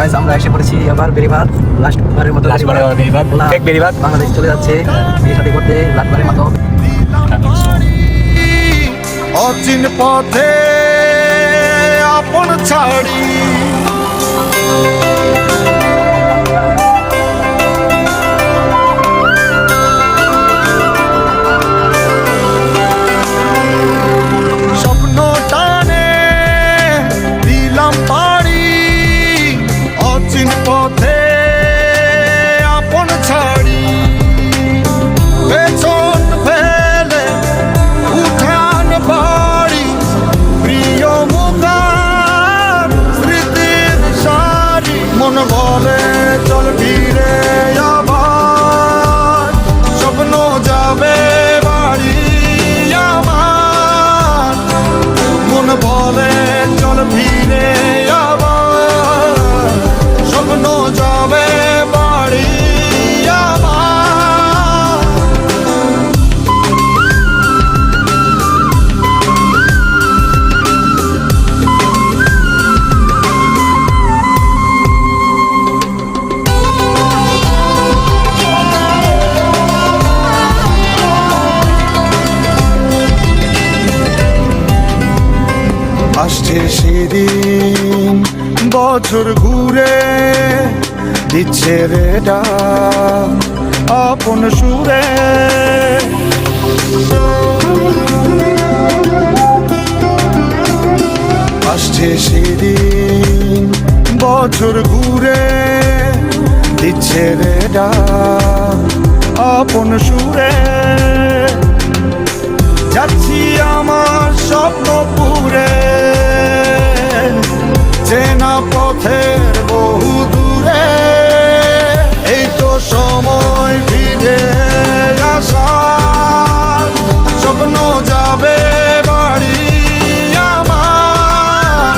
Guys আমরা এসে পড়েছি আবার বেরিবাদ লাস্টবারের মতো বেরিবাদ এক বেরিবাদ বাংলাদেশ চলে যাচ্ছে বিয়ে শাদী করতে লাস্টবারের মতো। অচিন পথে আপন ছাড়ি স্বপ্ন টানে দিলাম পাড়ি অচিন পথে আপন ছাড়ি পেছন ফেলে উঠান বাড়ি প্রিয় মুখার স্মৃতির সারি মন বলে চল ফিরে আবার স্বপ্ন যাবে বাড়ি আমার মন বলে চল ফিরে আবার স্বপ্ন যাবে বাড়ি আমার। আসছে সেদিন বছর ঘুরে দিচ্ছে রে ডাক আপন সুরে আসছে সেদিন বছর ঘুরে দিচ্ছে রে ডাক আপন সুরে যাচ্ছি আমার স্বপ্ন পুরে চেনা পথের বহু দূরে এই তো সময় ফিরে আসার স্বপ্ন যাবে বাড়ি আমার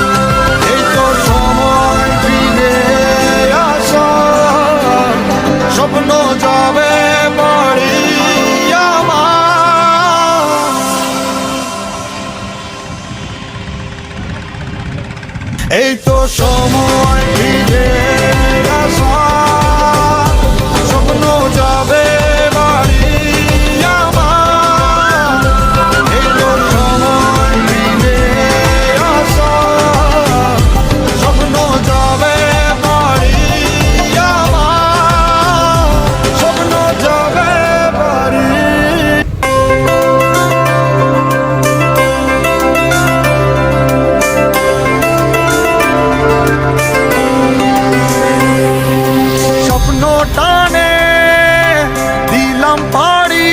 এই তো সময় ফিরে আসার স্বপ্ন যাবে বাড়ি আমার। এই তো সময় ফিরে আসার স্বপ্ন যাবে বাড়ি আমার এই তো সময় ফিরে আসার স্বপ্ন যাবে বাড়ি আমার স্বপ্ন যাবে বাড়ি। টানে দিলাম পাড়ি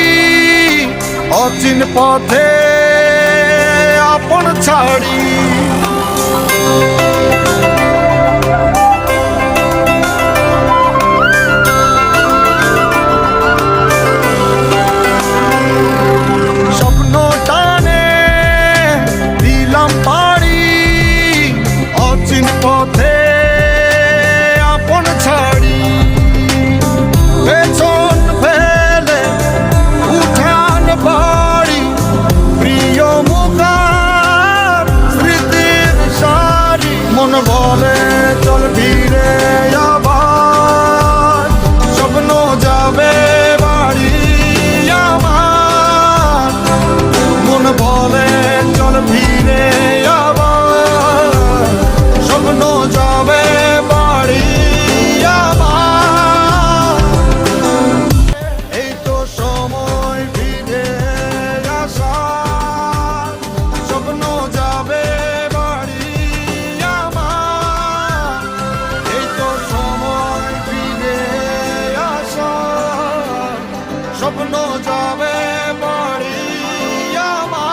অচিন পথে আপন ছাড়ি স্বপ্ন টানে দিলাম পাড়ি অচিন পথে আপন ছাড়ি পেছন ফেলে উঠান বাড়ি প্রিয় মুখার স্মৃতির সারি মন বলে চল ফিরে আবার স্বপ্ন যাবে বাড়ি আমার মন বলে চল ফিরে আবার স্বপ্ন যাবে বাড়ি আমার এই তো সময় ফিরে আসার স্বপ্ন যাবে বাড়ি আমার এই তো সময় ফিরে আসার স্বপ্ন যাবে বাড়ি আমার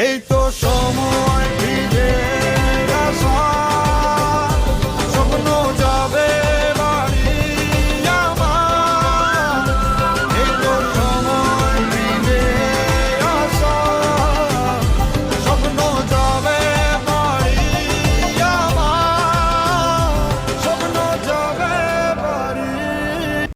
এই তো